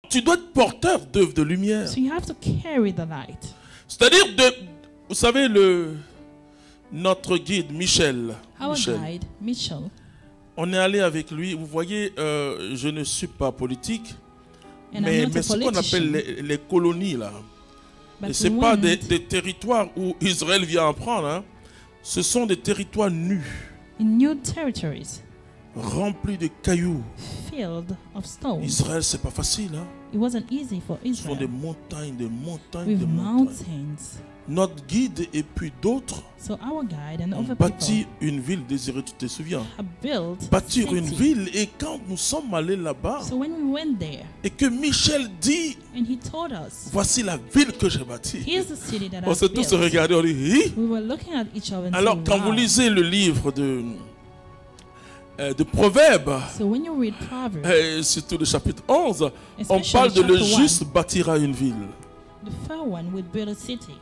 tu dois être porteur d'œuvres de lumière. So you have to carry the light. C'est-à-dire, vous savez, notre guide, Michel. Our guide, Mitchell. On est allé avec lui. Vous voyez, je ne suis pas politique, And mais I'm not a ce qu'on appelle politician, les colonies, là. but Et ce n'est we pas went des territoires où Israël vient en prendre. Hein. Ce sont des territoires nus, in new territories, remplis de cailloux. filled of stones. Israël, c'est pas facile. Hein. It wasn't easy for Ce sont des Israel. montagnes, des montagnes, With des montagnes. mountains. Notre guide et puis d'autres So our guide and ont other bâti people une ville désirée, tu te souviens? have built Bâtir une city. ville, et quand nous sommes allés là-bas, So when we went there, et que Michel dit, and he told us, voici la ville que j'ai bâtie. here's the city that On I've s'est tous built. regardés, on dit, hi? We were looking at each other and Alors saying, quand vous wow. lisez le livre de Proverbes, So when you read Proverbs, surtout le chapitre 11, on especially parle de le chapter juste bâtira une ville. the fair one would build a city.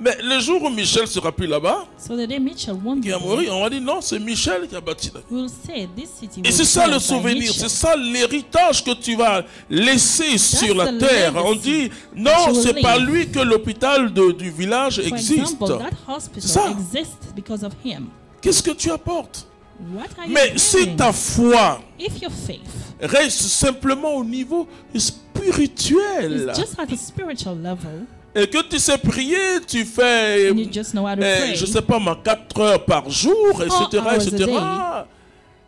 Mais le jour où Michel sera plus là-bas, So the day Mitchell won't be qui a there, mouru, on va dire non, c'est Michel qui a bâti la ville. we'll say this city Et was c'est ça le built by souvenir, Mitchell. c'est ça l'héritage que tu vas laisser sur la the terre. On legacy dit, that non, you will c'est par leave. lui que l'hôpital du village For existe. example, that C'est ça. hospital exists because of him. Qu'est-ce que tu apportes? What are you Mais si bringing? ta foi If your faith reste simplement au niveau spirituel, is just at a spiritual level, et que tu sais prier, tu fais, and you just know how to pray, je sais pas, 4 heures par jour, 4 etc., hours a etc., day,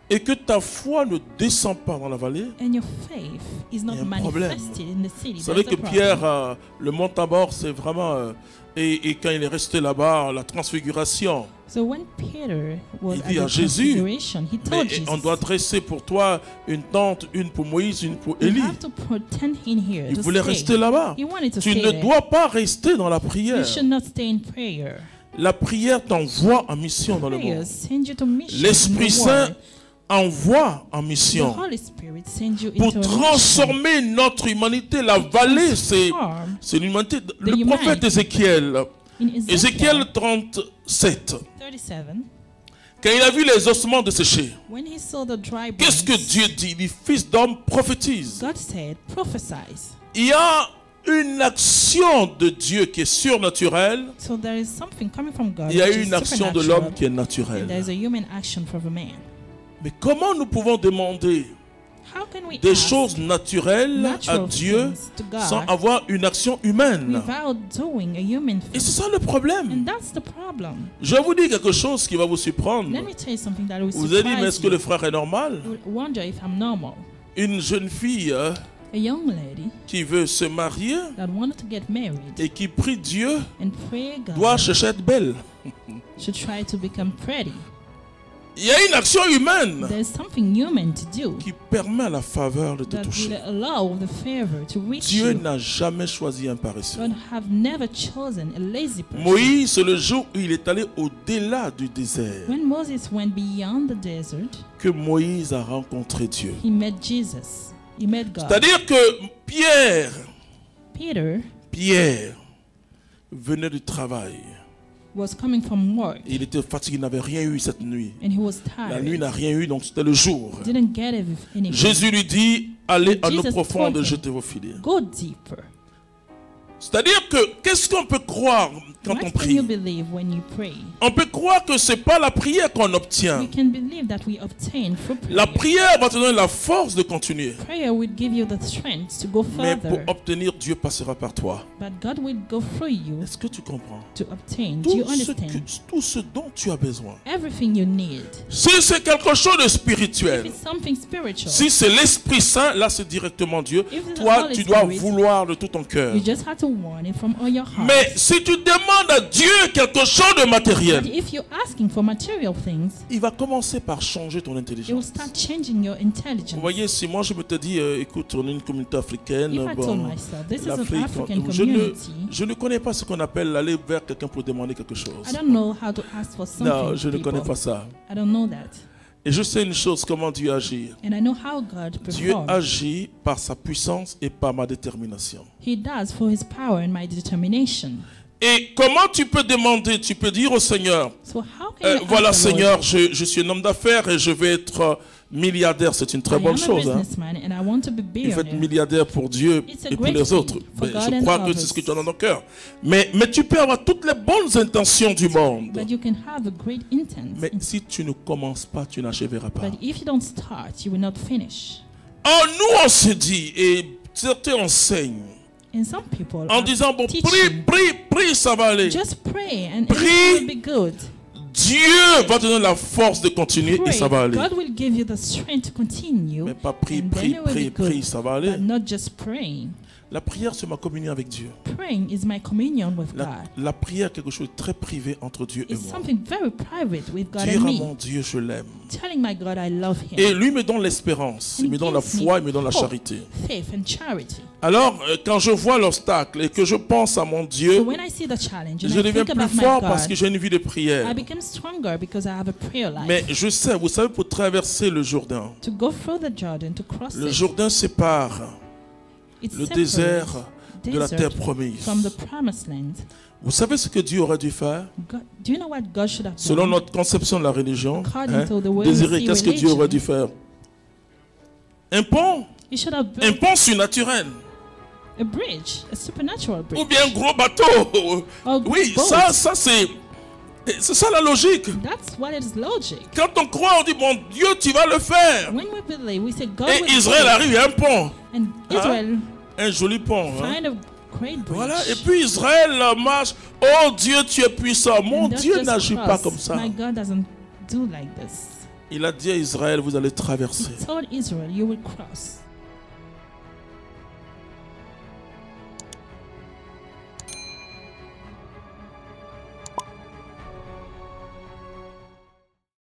et que ta foi ne descend pas dans la vallée, and your faith is not Il y a un problème. manifested in the city, vous savez there's que a problem. Pierre, le mont Tabor, c'est vraiment... et quand il est resté là-bas, la transfiguration, So when Peter was il at dit à the Jésus, transfiguration, he mais told Jesus, on doit dresser pour toi une tente, une pour Moïse, une pour you Élie. have to put tent in here Il to voulait stay. rester là-bas. He wanted to Tu stay ne there. dois pas rester dans la You prière. should not stay in prayer. La prière t'envoie en mission dans le Prayer monde. sends you to mission in L'Esprit the Saint world. envoie en The mission Holy Spirit sends you pour into a mission. transformer notre humanité. La vallée, Transform c'est l'humanité. Le humanity. prophète Ézéchiel, in Ézéchiel 37, 37, quand il a vu les ossements desséchés, when he saw the dry bones, qu'est-ce que Dieu dit? Il dit, fils d'homme, prophétise. God said, prophesize. Il y a une action de Dieu qui est surnaturelle. So there is something coming from God. Il y a which is une action de supernatural, l'homme qui est and there naturelle. is a human action from a man. Mais comment nous pouvons demander How can we des ask choses naturelles à natural Dieu things to sans God avoir une action humaine? without doing a human Et thing? c'est ça le problème. And that's the problem. Je vais vous dire quelque chose qui va vous surprendre. Let me tell you something that will Vous allez dire, mais surprise est-ce que le you. frère est normal? You will wonder if I'm normal. Une jeune fille A young lady qui veut se marier that wanted to get married et qui prie Dieu and pray God doit chercher à être belle. should try to become pretty. Il y a une action humaine There's something human to do qui permet à la faveur de te that toucher. will allow the favor to reach Dieu you. n'a jamais choisi un paresseux. God have never chosen a lazy person. Moïse, c'est le jour où il est allé au-delà du désert When Moses went beyond the desert, que Moïse a rencontré Dieu. he met Jesus. He met God. C'est-à-dire que Peter venait du travail. was coming from work Il était fatigué, il n'avait rien eu cette nuit. and he was La nuit tired. n'a rien eu, donc c'était le jour. Didn't get anything. Jésus lui dit, allez à l'eau Jesus profonde, told him, jetez vos filets. Go deeper. C'est-à-dire que, qu'est-ce qu'on peut croire quand on What can you prie? believe when you pray? On peut croire que ce n'est pas la prière qu'on We obtient. can believe that we obtain through prayer. La prière va te donner la force de continuer. Prayer will give you the strength to go Mais pour further, obtenir, Dieu passera par toi. but God will go through you Est-ce que tu comprends? to obtain. Do you understand? Tout ce dont tu as besoin. Everything you need. Si c'est quelque chose de If spirituel, it's something spiritual, si c'est l'Esprit Saint, là c'est directement Dieu. If it's the Toi, Holy tu dois Spirit, vouloir de tout ton cœur. you just have to want it from all your heart. Mais si tu demandes à Dieu quelque chose de But matériel, if you're asking for material things, il va commencer par changer ton it will intelligence. start changing your intelligence. Vous voyez, si moi je me te dis, écoute, on est une communauté africaine, If I bon, told myself, this is an l'Afrique, African je community, je ne connais pas ce qu'on appelle aller vers quelqu'un pour demander quelque chose. I don't know how to ask for something. Non, je ne people. connais pas ça. I don't know that. Et je sais une chose, comment Dieu agit. And I know how God Dieu performs. agit par sa puissance et par ma détermination. He does for his power and my determination. Et comment tu peux demander, tu peux dire au Seigneur, So how can I ask voilà the Lord, Seigneur, je suis un homme d'affaires et je vais être milliardaire, c'est une très I bonne am a chose. Hein. businessman and I want to be Il faut être billionaire. milliardaire pour Dieu It's a et pour great les thing autres. for Mais God je and crois que others. c'est ce que tu as dans ton cœur. Mais tu peux avoir toutes les bonnes intentions du monde. But you can have a great intent. Mais si tu ne commences pas, tu n'achèveras pas. But if you don't start, you will not finish. Oh, nous on se dit, et certains enseignent, And some people en are disant, bon, teaching, prie, ça va aller. just pray and Prie. everything will be good. Dieu va te donner la force de continuer et Pray. ça va aller. God will give you the strength to continue. Mais pas prie, and prie, then it will be good. ça va aller. But not just praying. La prière, c'est ma communion avec Dieu. Praying is my communion with God. La prière est quelque chose de très privé entre Dieu et It's moi. something very private with God Dire and à me. mon Dieu, je l'aime. Telling my God I love Him. Et lui me donne l'espérance, il me donne la foi, il me donne la charité. Faith and charity. Alors, quand je vois l'obstacle et que je pense à mon So Dieu, when I see the challenge and je I deviens think plus about my fort parce que God, j'ai une vie de prière. I become stronger because I have a prayer life. Mais je sais, vous savez, pour traverser le Jourdain, To go through the Jordan, to cross le it, Jourdain sépare it le separates désert de la terre desert promise. from the promised land. Vous savez ce que Dieu aurait dû faire? God, do you know what God should have Selon done? notre conception de la religion, According to the way we désirer, see qu'est-ce que Dieu religion, aurait dû faire? Un pont, He should have un built pont surnaturel. a bridge, a supernatural Ou bridge. bien un gros bateau. Or Oui, boat. ça c'est ça la logique. That's what is logic. Quand on croit, on dit, mon Dieu, tu vas le faire. When we believe, we say God Et will Israël do it. arrive, il y a un pont. And Israel Un joli pont. Hein. find a great bridge. Voilà, et puis Israël marche. Oh Dieu, tu es puissant. Mon And that Dieu just n'agit pas cross. comme ça. My God doesn't do like this. Il a dit à Israël, vous allez traverser. He told Israel, you will cross.